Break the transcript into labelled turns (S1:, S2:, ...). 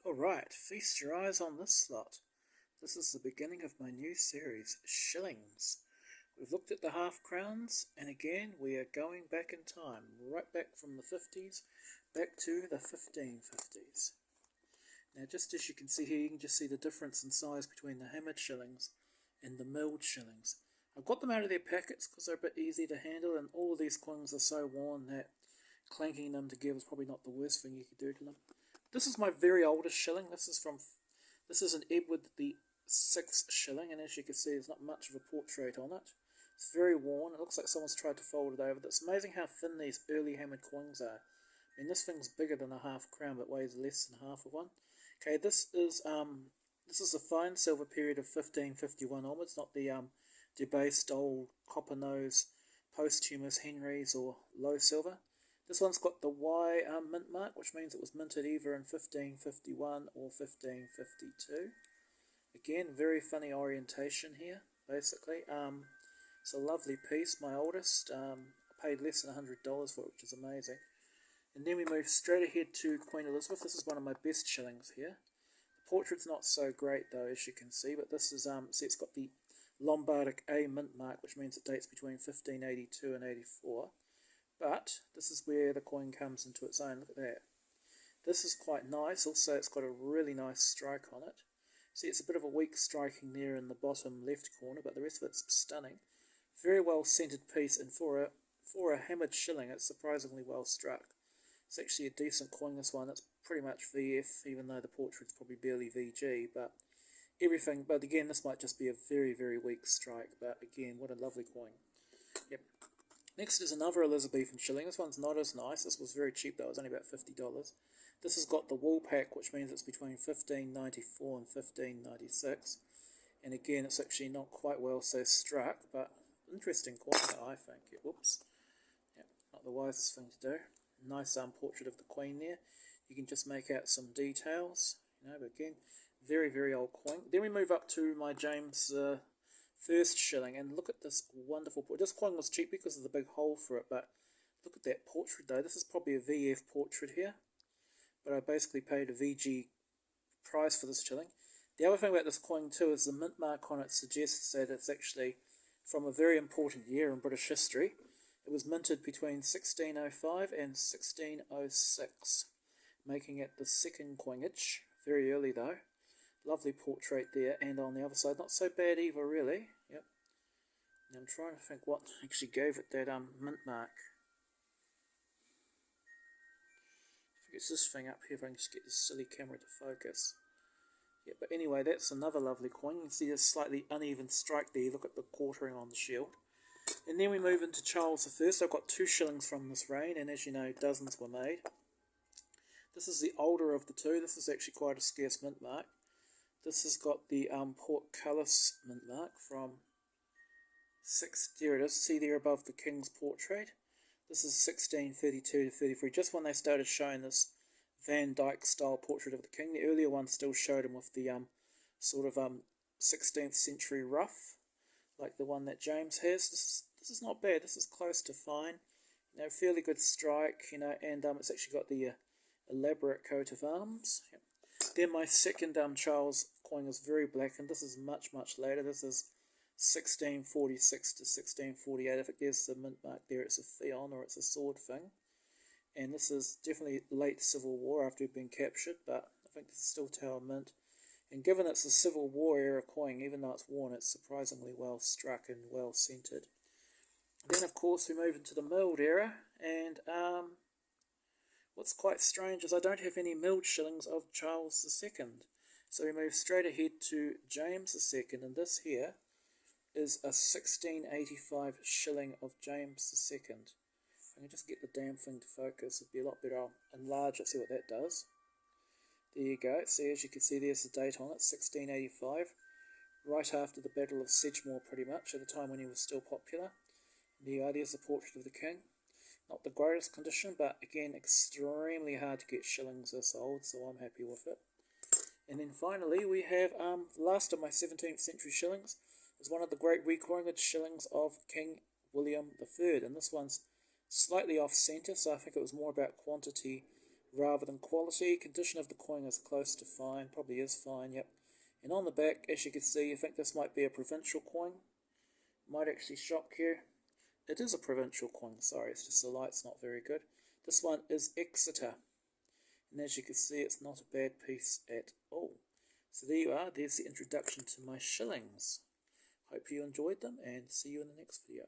S1: Alright, feast your eyes on this lot. This is the beginning of my new series, Shillings. We've looked at the half crowns, and again we are going back in time, right back from the 50s, back to the 1550s. Now just as you can see here, you can just see the difference in size between the hammered shillings and the milled shillings. I've got them out of their packets because they're a bit easy to handle, and all of these coins are so worn that clanking them together is probably not the worst thing you could do to them. This is my very oldest shilling. This is an Edward the Sixth shilling, and as you can see, there's not much of a portrait on it. It's very worn. It looks like someone's tried to fold it over. It's amazing how thin these early hammered coins are. I mean, this thing's bigger than a half crown, but weighs less than half of one. Okay, this is the fine silver period of 1551 onwards, not the debased old copper nose posthumous Henrys or low silver. This one's got the Y mint mark, which means it was minted either in 1551 or 1552. Again, very funny orientation here, basically. It's a lovely piece, my oldest. I paid less than $100 for it, which is amazing. And then we move straight ahead to Queen Elizabeth. This is one of my best shillings here. The portrait's not so great though, as you can see, but this is, see, it's got the Lombardic A mint mark, which means it dates between 1582 and 84. But this is where the coin comes into its own. Look at that. This is quite nice. Also, it's got a really nice strike on it. See, it's a bit of a weak striking there in the bottom left corner, but the rest of it's stunning. Very well centered piece, and for a hammered shilling, it's surprisingly well struck. It's actually a decent coin, this one. It's pretty much VF, even though the portrait's probably barely VG, but everything. But again, this might just be a very, very weak strike. But again, what a lovely coin. Yep. Next is another Elizabethan shilling. This one's not as nice. This was very cheap though. It was only about $50. This has got the wool pack, which means it's between 1594 and 1596. And again, it's actually not quite well so struck, but interesting coin, I think. Yeah, whoops. Yeah, not the wisest thing to do. Nice portrait of the Queen there. You can just make out some details. But again, very, very old coin. Then we move up to my James first shilling, and look at this wonderful portrait. This coin was cheap because of the big hole for it, but look at that portrait though. This is probably a VF portrait here, but I basically paid a VG price for this shilling. The other thing about this coin too is the mint mark on it suggests that it's actually from a very important year in British history. It was minted between 1605 and 1606, making it the second coinage. Very early though. Lovely portrait there, and on the other side, not so bad either, really. Yep. Now I'm trying to think what actually gave it that mint mark. I think it's this thing up here, if I can just get this silly camera to focus. Yeah, but anyway, that's another lovely coin. You can see a slightly uneven strike there. Look at the quartering on the shield. And then we move into Charles I. I've got two shillings from this reign, and as you know, dozens were made. This is the older of the two. This is actually quite a scarce mint mark. This has got the portcullis mint mark from here it is. See there above the king's portrait. This is 1632 to 33. Just when they started showing this Van Dyck style portrait of the king. The earlier ones still showed him with the sort of 16th century ruff, like the one that James has. This is not bad. This is close to fine. Fairly good strike. And it's actually got the elaborate coat of arms. Yep. Then my second Charles coin is very blackened. This is much, much later. This is 1646 to 1648. If it gives the mint mark there, it's a theon or it's a sword thing. And this is definitely late Civil War after he'd been captured, but I think this is still Tower Mint. And given it's a Civil War era coin, even though it's worn, it's surprisingly well struck and well centered. Then, of course, we move into the milled era, and what's quite strange is I don't have any milled shillings of Charles II. So we move straight ahead to James II, and this here is a 1685 shilling of James II. If I can just get the damn thing to focus, it'd be a lot better. I'll enlarge it, see what that does. There you go. See, as you can see, there's the date on it, 1685. Right after the Battle of Sedgemoor, pretty much, at the time when he was still popular. There's the portrait of the king. Not the greatest condition, but again, extremely hard to get shillings this old, so I'm happy with it. And then finally, we have the last of my 17th century shillings. Is one of the great recoinage shillings of King William III, and this one's slightly off centre, so I think it was more about quantity rather than quality. Condition of the coin is close to fine, probably is fine, yep. And on the back, as you can see, I think this might be a provincial coin. Might actually shock you. It is a provincial coin, sorry, it's just the light's not very good. This one is Exeter. And as you can see, it's not a bad piece at all. So there you are, there's the introduction to my shillings. Hope you enjoyed them, and see you in the next video.